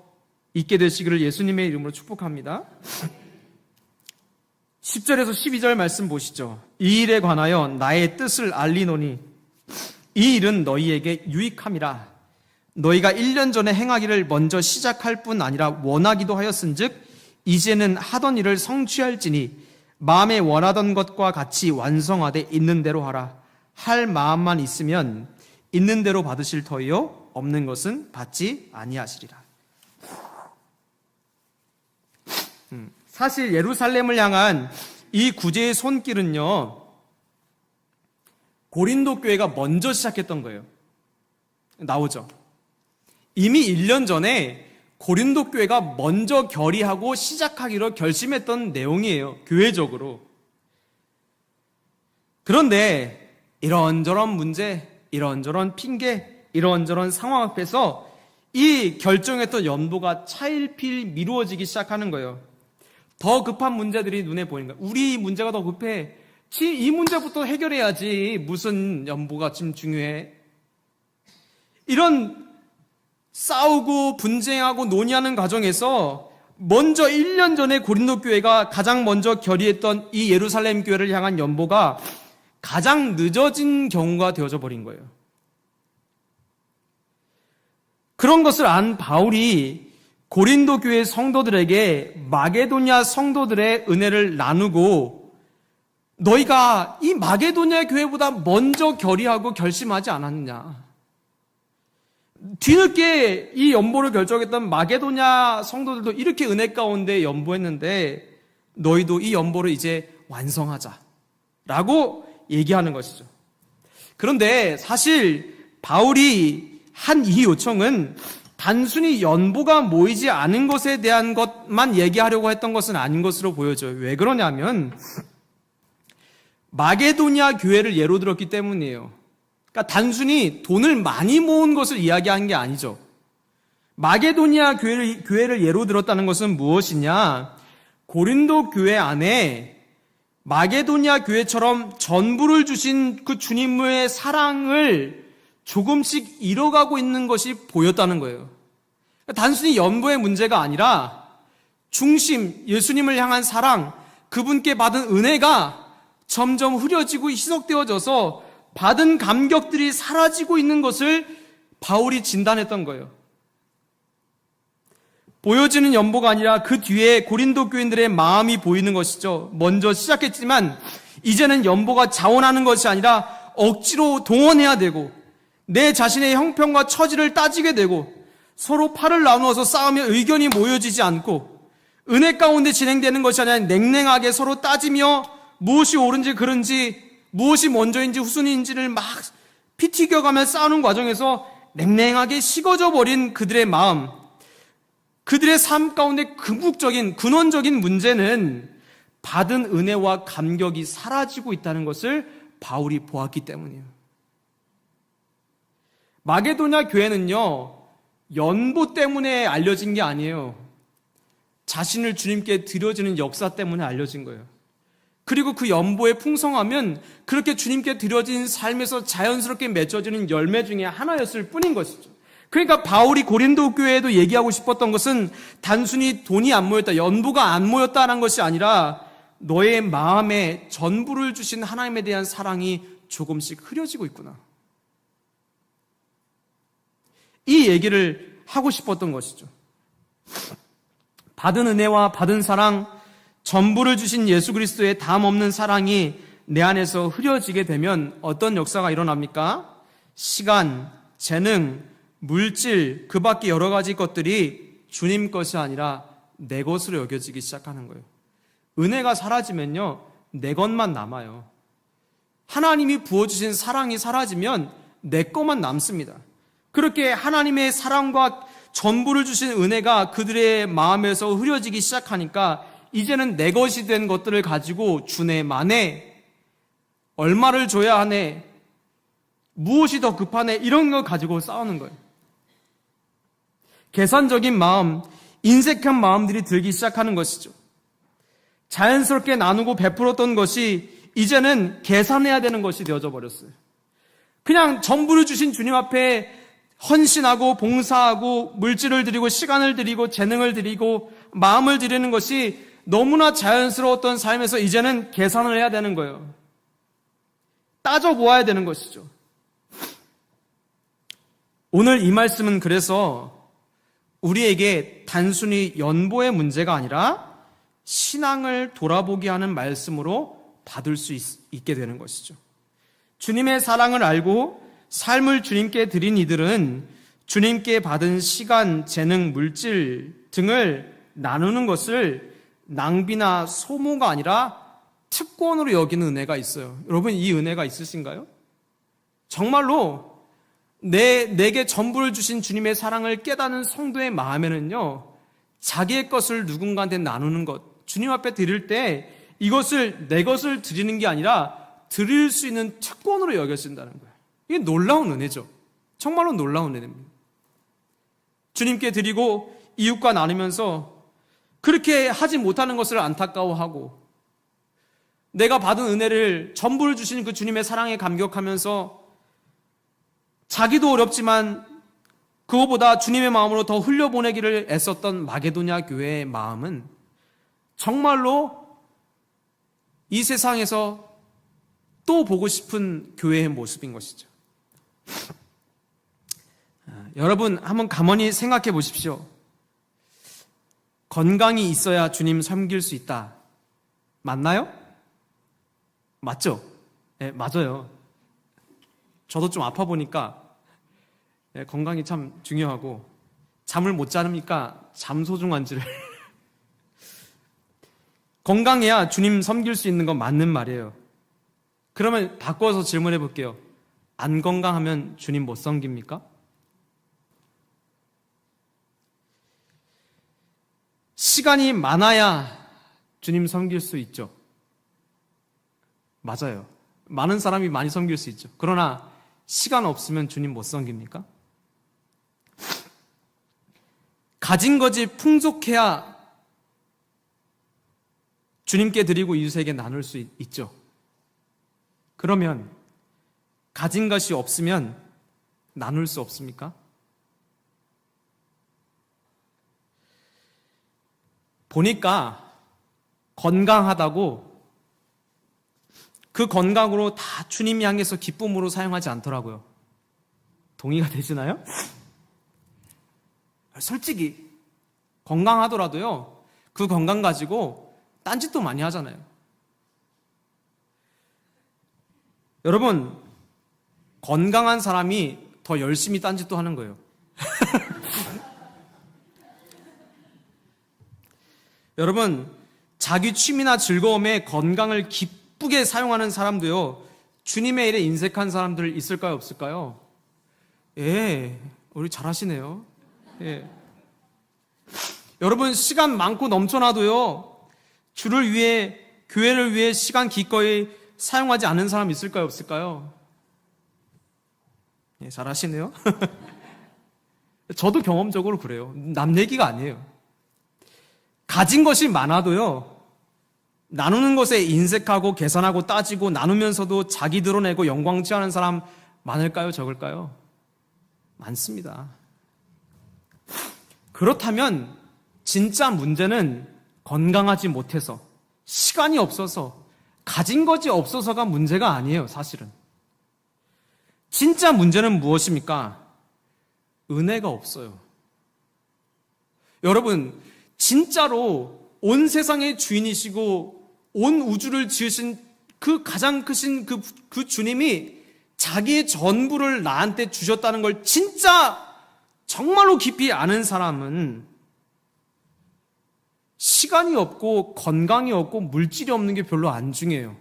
있게 되시기를 예수님의 이름으로 축복합니다. 10절에서 12절 말씀 보시죠. 이 일에 관하여 나의 뜻을 알리노니 이 일은 너희에게 유익함이라. 너희가 1년 전에 행하기를 먼저 시작할 뿐 아니라 원하기도 하였은즉 이제는 하던 일을 성취할지니 마음에 원하던 것과 같이 완성하되 있는 대로 하라. 할 마음만 있으면 있는 대로 받으실 터이요 없는 것은 받지 아니하시리라. 사실 예루살렘을 향한 이 구제의 손길은요, 고린도 교회가 먼저 시작했던 거예요. 나오죠. 이미 1년 전에 고린도 교회가 먼저 결의하고 시작하기로 결심했던 내용이에요. 교회적으로. 그런데 이런저런 문제, 이런저런 핑계, 이런저런 상황 앞에서 이 결정했던 연보가 차일피일 미루어지기 시작하는 거예요. 더 급한 문제들이 눈에 보이는 거예요. 우리 문제가 더 급해. 이 문제부터 해결해야지. 무슨 연보가 지금 중요해. 이런 싸우고 분쟁하고 논의하는 과정에서 먼저 1년 전에 고린도 교회가 가장 먼저 결의했던 이 예루살렘 교회를 향한 연보가 가장 늦어진 경우가 되어져 버린 거예요. 그런 것을 안 바울이 고린도 교회 성도들에게 마게도냐 성도들의 은혜를 나누고 너희가 이 마게도냐 교회보다 먼저 결의하고 결심하지 않았느냐. 뒤늦게 이 연보를 결정했던 마게도냐 성도들도 이렇게 은혜 가운데 연보했는데 너희도 이 연보를 이제 완성하자라고 얘기하는 것이죠. 그런데 사실 바울이 한 이 요청은 단순히 연보가 모이지 않은 것에 대한 것만 얘기하려고 했던 것은 아닌 것으로 보여져요. 왜 그러냐면 마게도니아 교회를 예로 들었기 때문이에요. 그러니까 단순히 돈을 많이 모은 것을 이야기한 게 아니죠. 마게도니아 교회를 예로 들었다는 것은 무엇이냐? 고린도 교회 안에 마게도니아 교회처럼 전부를 주신 그 주님의 사랑을 조금씩 잃어가고 있는 것이 보였다는 거예요. 단순히 연보의 문제가 아니라 중심, 예수님을 향한 사랑, 그분께 받은 은혜가 점점 흐려지고 희석되어져서 받은 감격들이 사라지고 있는 것을 바울이 진단했던 거예요. 보여지는 연보가 아니라 그 뒤에 고린도 교인들의 마음이 보이는 것이죠. 먼저 시작했지만 이제는 연보가 자원하는 것이 아니라 억지로 동원해야 되고 내 자신의 형편과 처지를 따지게 되고 서로 팔을 나누어서 싸우며 의견이 모여지지 않고 은혜 가운데 진행되는 것이 아니라 냉랭하게 서로 따지며 무엇이 옳은지 그른지 무엇이 먼저인지 후순위인지를 막 피 튀겨가며 싸우는 과정에서 냉랭하게 식어져 버린 그들의 마음, 그들의 삶 가운데 궁극적인 근원적인 문제는 받은 은혜와 감격이 사라지고 있다는 것을 바울이 보았기 때문이에요. 마게도냐 교회는요, 연보 때문에 알려진 게 아니에요. 자신을 주님께 드려지는 역사 때문에 알려진 거예요. 그리고 그 연보의 풍성함은 그렇게 주님께 드려진 삶에서 자연스럽게 맺어지는 열매 중에 하나였을 뿐인 것이죠. 그러니까 바울이 고린도 교회에도 얘기하고 싶었던 것은 단순히 돈이 안 모였다, 연보가 안 모였다는 것이 아니라 너의 마음에 전부를 주신 하나님에 대한 사랑이 조금씩 흐려지고 있구나. 이 얘기를 하고 싶었던 것이죠. 받은 은혜와 받은 사랑, 전부를 주신 예수 그리스도의 담 없는 사랑이 내 안에서 흐려지게 되면 어떤 역사가 일어납니까? 시간, 재능, 물질, 그 밖에 여러 가지 것들이 주님 것이 아니라 내 것으로 여겨지기 시작하는 거예요. 은혜가 사라지면요, 내 것만 남아요. 하나님이 부어주신 사랑이 사라지면 내 것만 남습니다. 그렇게 하나님의 사랑과 전부를 주신 은혜가 그들의 마음에서 흐려지기 시작하니까 이제는 내 것이 된 것들을 가지고 주네 마네, 얼마를 줘야 하네, 무엇이 더 급하네, 이런 걸 가지고 싸우는 거예요. 계산적인 마음, 인색한 마음들이 들기 시작하는 것이죠. 자연스럽게 나누고 베풀었던 것이 이제는 계산해야 되는 것이 되어져 버렸어요. 그냥 전부를 주신 주님 앞에 헌신하고 봉사하고 물질을 드리고 시간을 드리고 재능을 드리고 마음을 드리는 것이 너무나 자연스러웠던 삶에서 이제는 계산을 해야 되는 거예요. 따져보아야 되는 것이죠. 오늘 이 말씀은 그래서 우리에게 단순히 연보의 문제가 아니라 신앙을 돌아보게 하는 말씀으로 받을 수 있게 되는 것이죠. 주님의 사랑을 알고 삶을 주님께 드린 이들은 주님께 받은 시간, 재능, 물질 등을 나누는 것을 낭비나 소모가 아니라 특권으로 여기는 은혜가 있어요. 여러분, 이 은혜가 있으신가요? 정말로 내게 전부를 주신 주님의 사랑을 깨닫는 성도의 마음에는요, 자기의 것을 누군가한테 나누는 것, 주님 앞에 드릴 때 이것을 내 것을 드리는 게 아니라 드릴 수 있는 특권으로 여겨진다는 거예요. 이게 놀라운 은혜죠. 정말로 놀라운 은혜입니다. 주님께 드리고 이웃과 나누면서 그렇게 하지 못하는 것을 안타까워하고 내가 받은 은혜를 전부를 주신 그 주님의 사랑에 감격하면서 자기도 어렵지만 그거보다 주님의 마음으로 더 흘려보내기를 애썼던 마게도냐 교회의 마음은 정말로 이 세상에서 또 보고 싶은 교회의 모습인 것이죠. 여러분, 한번 가만히 생각해 보십시오. 건강이 있어야 주님 섬길 수 있다. 맞나요? 맞죠? 네, 맞아요. 저도 좀 아파 보니까 건강이 참 중요하고 잠을 못 자니까 잠 소중한지를 건강해야 주님 섬길 수 있는 건 맞는 말이에요. 그러면 바꿔서 질문해 볼게요. 안 건강하면 주님 못 섬깁니까? 시간이 많아야 주님 섬길 수 있죠. 맞아요. 많은 사람이 많이 섬길 수 있죠. 그러나 시간 없으면 주님 못 섬깁니까? 가진 것이 풍족해야 주님께 드리고 이웃에게 나눌 수 있죠. 그러면 가진 것이 없으면 나눌 수 없습니까? 보니까 건강하다고 그 건강으로 다 주님 향해서 기쁨으로 사용하지 않더라고요. 동의가 되시나요? 솔직히 건강하더라도요, 그 건강 가지고 딴짓도 많이 하잖아요. 여러분, 건강한 사람이 더 열심히 딴짓도 하는 거예요. 여러분, 자기 취미나 즐거움에 건강을 기쁘게 사용하는 사람도요, 주님의 일에 인색한 사람들 있을까요, 없을까요? 예, 우리 잘하시네요. 예. 여러분, 시간 많고 넘쳐나도요, 주를 위해, 교회를 위해 시간 기꺼이 사용하지 않는 사람 있을까요, 없을까요? 예, 잘하시네요. 저도 경험적으로 그래요. 남 얘기가 아니에요. 가진 것이 많아도요, 나누는 것에 인색하고 계산하고 따지고 나누면서도 자기 드러내고 영광치 않은 사람 많을까요, 적을까요? 많습니다. 그렇다면 진짜 문제는 건강하지 못해서, 시간이 없어서, 가진 것이 없어서가 문제가 아니에요, 사실은. 진짜 문제는 무엇입니까? 은혜가 없어요. 여러분, 진짜로 온 세상의 주인이시고 온 우주를 지으신 그 가장 크신 그 주님이 자기의 전부를 나한테 주셨다는 걸 진짜 정말로 깊이 아는 사람은 시간이 없고 건강이 없고 물질이 없는 게 별로 안 중요해요.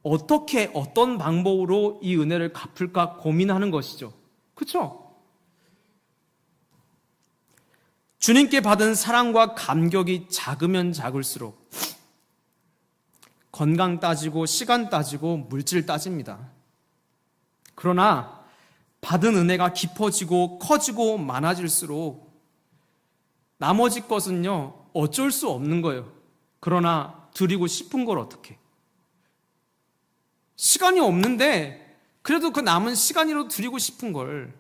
어떻게 어떤 방법으로 이 은혜를 갚을까 고민하는 것이죠. 그렇죠? 주님께 받은 사랑과 감격이 작으면 작을수록 건강 따지고 시간 따지고 물질 따집니다. 그러나 받은 은혜가 깊어지고 커지고 많아질수록 나머지 것은요, 어쩔 수 없는 거예요. 그러나 드리고 싶은 걸 어떻게? 시간이 없는데 그래도 그 남은 시간이라도 드리고 싶은 걸,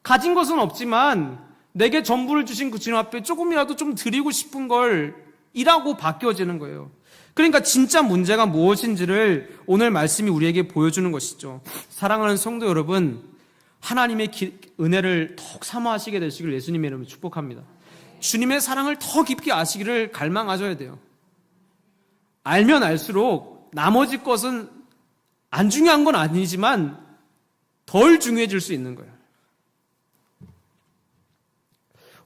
가진 것은 없지만 내게 전부를 주신 그 주님 앞에 조금이라도 좀 드리고 싶은 걸 이라고 바뀌어지는 거예요. 그러니까 진짜 문제가 무엇인지를 오늘 말씀이 우리에게 보여주는 것이죠. 사랑하는 성도 여러분, 하나님의 은혜를 더욱 사모하시게 되시길 예수님의 이름으로 축복합니다. 주님의 사랑을 더 깊게 아시기를 갈망하셔야 돼요. 알면 알수록 나머지 것은 안 중요한 건 아니지만 덜 중요해질 수 있는 거예요.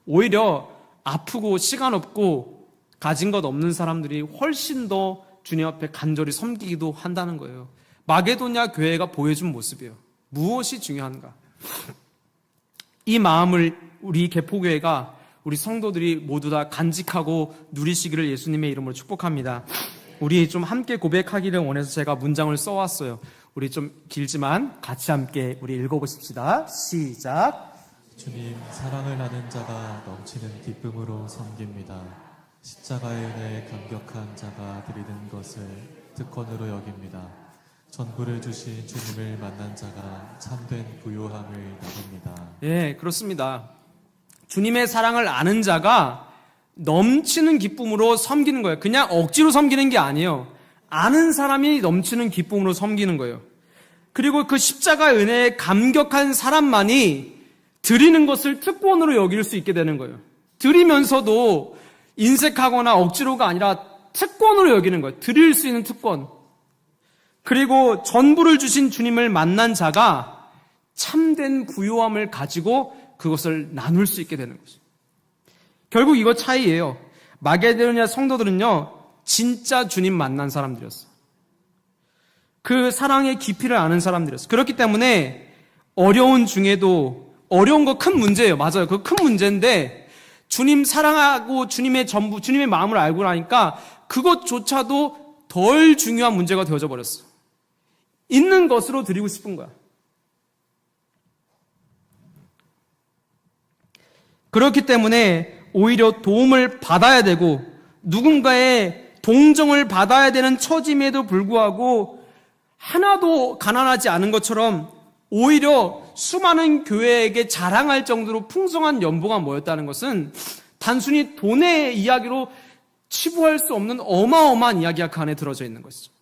오히려 아프고 시간 없고 가진 것 없는 사람들이 훨씬 더 주님 앞에 간절히 섬기기도 한다는 거예요. 마게도냐 교회가 보여준 모습이에요. 무엇이 중요한가? 이 마음을 우리 개포교회가, 우리 성도들이 모두 다 간직하고 누리시기를 예수님의 이름으로 축복합니다. 우리 좀 함께 고백하기를 원해서 제가 문장을 써왔어요. 우리 좀 길지만 같이 함께 우리 읽어보십시다. 시작. 주님, 사랑을 아는 자가 넘치는 기쁨으로 섬깁니다. 십자가의 은혜에 감격한 자가 드리는 것을 특권으로 여깁니다. 전부를 주신 주님을 만난 자가 참된 부요함을 나눕니다. 예, 그렇습니다. 주님의 사랑을 아는 자가 넘치는 기쁨으로 섬기는 거예요. 그냥 억지로 섬기는 게 아니에요. 아는 사람이 넘치는 기쁨으로 섬기는 거예요. 그리고 그 십자가의 은혜에 감격한 사람만이 드리는 것을 특권으로 여길 수 있게 되는 거예요. 드리면서도 인색하거나 억지로가 아니라 특권으로 여기는 거예요. 드릴 수 있는 특권. 그리고 전부를 주신 주님을 만난 자가 참된 부요함을 가지고 그것을 나눌 수 있게 되는 거죠. 결국 이거 차이예요. 마게도냐 성도들은요, 진짜 주님 만난 사람들이었어요. 그 사랑의 깊이를 아는 사람들이었어요. 그렇기 때문에 어려운 중에도, 어려운 거 큰 문제예요. 맞아요. 그 큰 문제인데 주님 사랑하고 주님의 전부, 주님의 마음을 알고 나니까 그것조차도 덜 중요한 문제가 되어져 버렸어. 있는 것으로 드리고 싶은 거야. 그렇기 때문에 오히려 도움을 받아야 되고 누군가의 동정을 받아야 되는 처짐에도 불구하고 하나도 가난하지 않은 것처럼 오히려 수많은 교회에게 자랑할 정도로 풍성한 연보가 모였다는 것은 단순히 돈의 이야기로 치부할 수 없는 어마어마한 이야기가 그 안에 들어져 있는 것이죠.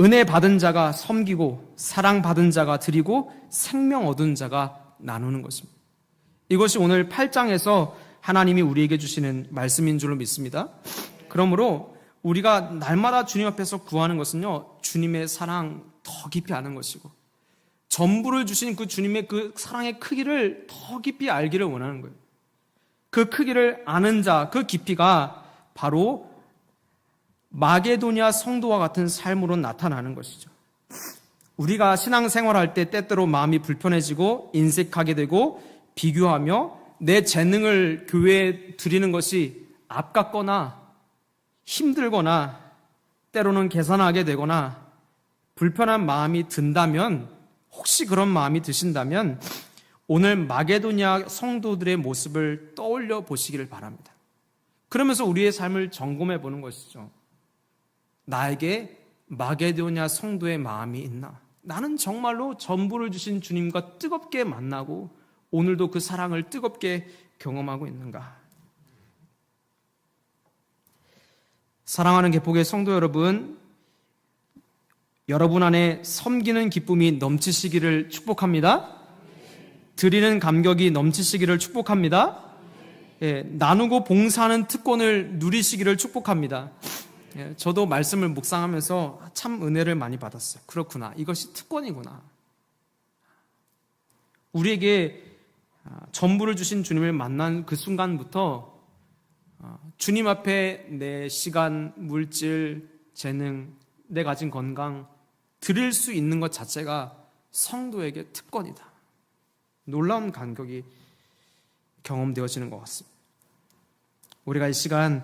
은혜 받은 자가 섬기고 사랑 받은 자가 드리고 생명 얻은 자가 나누는 것입니다. 이것이 오늘 8장에서 하나님이 우리에게 주시는 말씀인 줄로 믿습니다. 그러므로 우리가 날마다 주님 앞에서 구하는 것은요, 주님의 사랑 더 깊이 아는 것이고 전부를 주신 그 주님의 그 사랑의 크기를 더 깊이 알기를 원하는 거예요. 그 크기를 아는 자, 그 깊이가 바로 마게도냐 성도와 같은 삶으로 나타나는 것이죠. 우리가 신앙생활할 때 때때로 마음이 불편해지고 인색하게 되고 비교하며 내 재능을 교회에 드리는 것이 아깝거나 힘들거나 때로는 계산하게 되거나 불편한 마음이 든다면, 혹시 그런 마음이 드신다면 오늘 마게도냐 성도들의 모습을 떠올려 보시기를 바랍니다. 그러면서 우리의 삶을 점검해 보는 것이죠. 나에게 마게도냐 성도의 마음이 있나? 나는 정말로 전부를 주신 주님과 뜨겁게 만나고 오늘도 그 사랑을 뜨겁게 경험하고 있는가? 사랑하는 개폭의 성도 여러분, 여러분 안에 섬기는 기쁨이 넘치시기를 축복합니다. 드리는 감격이 넘치시기를 축복합니다. 나누고 봉사하는 특권을 누리시기를 축복합니다. 저도 말씀을 묵상하면서 참 은혜를 많이 받았어요. 그렇구나. 이것이 특권이구나. 우리에게 전부를 주신 주님을 만난 그 순간부터 주님 앞에 내 시간, 물질, 재능, 내 가진 건강 드릴 수 있는 것 자체가 성도에게 특권이다. 놀라운 감격이 경험되어지는 것 같습니다. 우리가 이 시간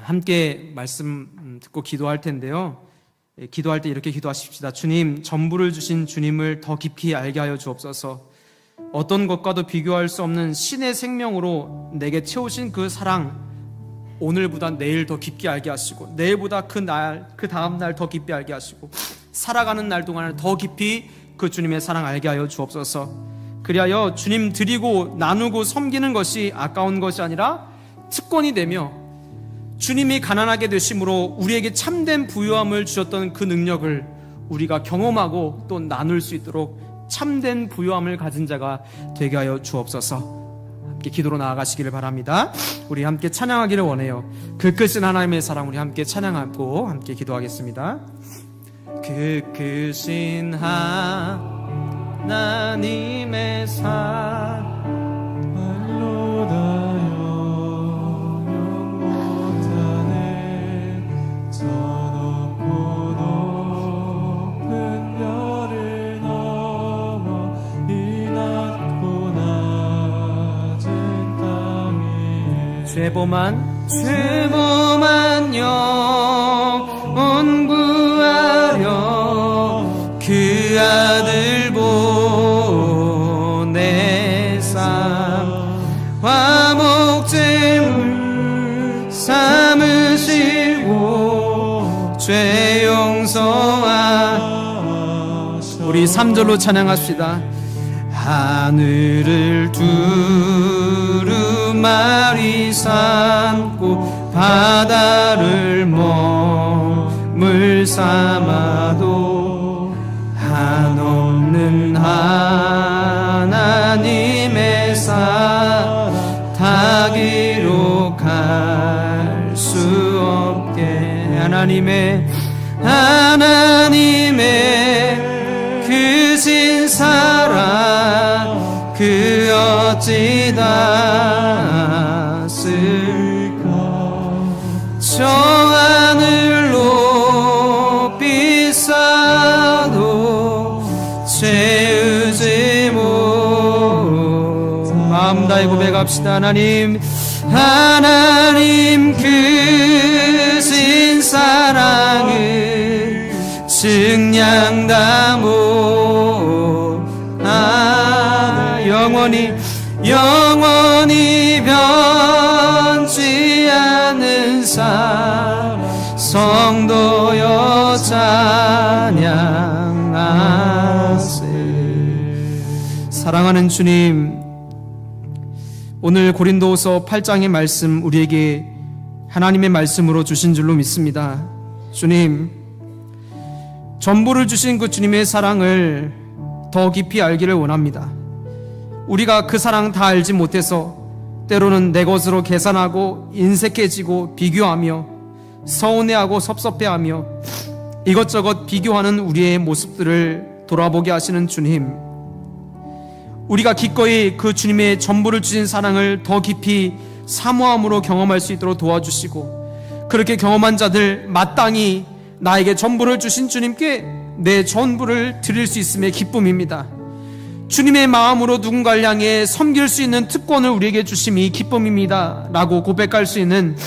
함께 말씀 듣고 기도할 텐데요. 기도할 때 이렇게 기도하십시다. 주님, 전부를 주신 주님을 더 깊이 알게 하여 주옵소서. 어떤 것과도 비교할 수 없는 신의 생명으로 내게 채우신 그 사랑, 오늘보다 내일 더 깊게 알게 하시고 내일보다 그 다음 날 더 깊이 알게 하시고 살아가는 날 동안에 더 깊이 그 주님의 사랑 알게 하여 주옵소서. 그리하여 주님 드리고 나누고 섬기는 것이 아까운 것이 아니라 특권이 되며 주님이 가난하게 되심으로 우리에게 참된 부유함을 주셨던 그 능력을 우리가 경험하고 또 나눌 수 있도록 참된 부유함을 가진 자가 되게 하여 주옵소서. 함께 기도로 나아가시기를 바랍니다. 우리 함께 찬양하기를 원해요. 그 크신 하나님의 사랑 우리 함께 찬양하고 함께 기도하겠습니다. 그 크신 하나님의 사랑 말로 다 영영 못하네. 저 높고 높은 별을 넘어 이 낮고 낮은 땅에 죄범한 영혼 구하려 그 아들 보내사 화목제물 삼으시고 죄 용서하. 우리 3절로 찬양합시다. 하늘을 두루마리 삼고 바다를 머물 삼아도 한없는 하나님의 사랑 다 기록할 수 없게 하나님의 크신 사랑 그 어찌 닿았을까. 저 하늘 높이 쌓아도 나아갑시다. 하나님 크신 사랑을 증량다 못하 영원히 변치 않는 성도여 찬양하세. 사랑하는 주님, 오늘 고린도후서 8장의 말씀 우리에게 하나님의 말씀으로 주신 줄로 믿습니다. 주님, 전부를 주신 그 주님의 사랑을 더 깊이 알기를 원합니다. 우리가 그 사랑 다 알지 못해서 때로는 내 것으로 계산하고 인색해지고 비교하며 서운해하고 섭섭해하며 이것저것 비교하는 우리의 모습들을 돌아보게 하시는 주님, 우리가 기꺼이 그 주님의 전부를 주신 사랑을 더 깊이 사모함으로 경험할 수 있도록 도와주시고, 그렇게 경험한 자들 마땅히 나에게 전부를 주신 주님께 내 전부를 드릴 수 있음의 기쁨입니다. 주님의 마음으로 누군가를 향해 섬길 수 있는 특권을 우리에게 주심이 기쁨입니다 라고 고백할 수 있는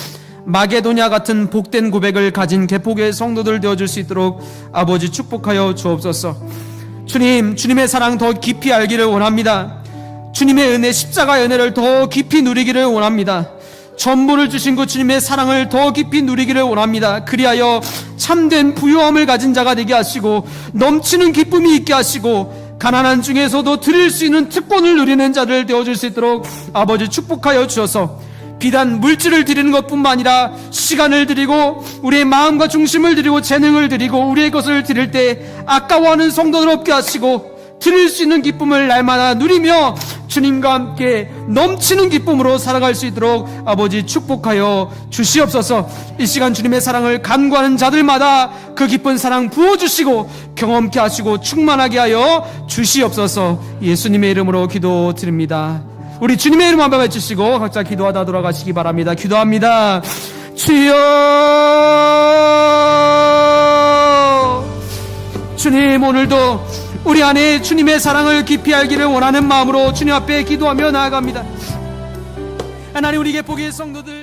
마게도냐 같은 복된 고백을 가진 개포교의 성도들 되어줄 수 있도록 아버지 축복하여 주옵소서. 주님, 주님의 사랑 더 깊이 알기를 원합니다. 주님의 은혜, 십자가의 은혜를 더 깊이 누리기를 원합니다. 전부를 주신 그 주님의 사랑을 더 깊이 누리기를 원합니다. 그리하여 참된 부유함을 가진 자가 되게 하시고, 넘치는 기쁨이 있게 하시고, 가난한 중에서도 드릴 수 있는 특권을 누리는 자들 되어줄 수 있도록 아버지 축복하여 주셔서, 비단 물질을 드리는 것뿐만 아니라 시간을 드리고 우리의 마음과 중심을 드리고 재능을 드리고 우리의 것을 드릴 때 아까워하는 성도들 없게 하시고, 드릴 수 있는 기쁨을 날마다 누리며 주님과 함께 넘치는 기쁨으로 살아갈 수 있도록 아버지 축복하여 주시옵소서. 이 시간 주님의 사랑을 간구하는 자들마다 그 깊은 사랑 부어주시고 경험케 하시고 충만하게 하여 주시옵소서. 예수님의 이름으로 기도드립니다. 우리 주님의 이름 한번 외치시고 각자 기도하다 돌아가시기 바랍니다. 기도합니다. 주여, 주님, 오늘도 우리 안에 주님의 사랑을 깊이 알기를 원하는 마음으로 주님 앞에 기도하며 나아갑니다. 하나님, 우리 개포교의 성도들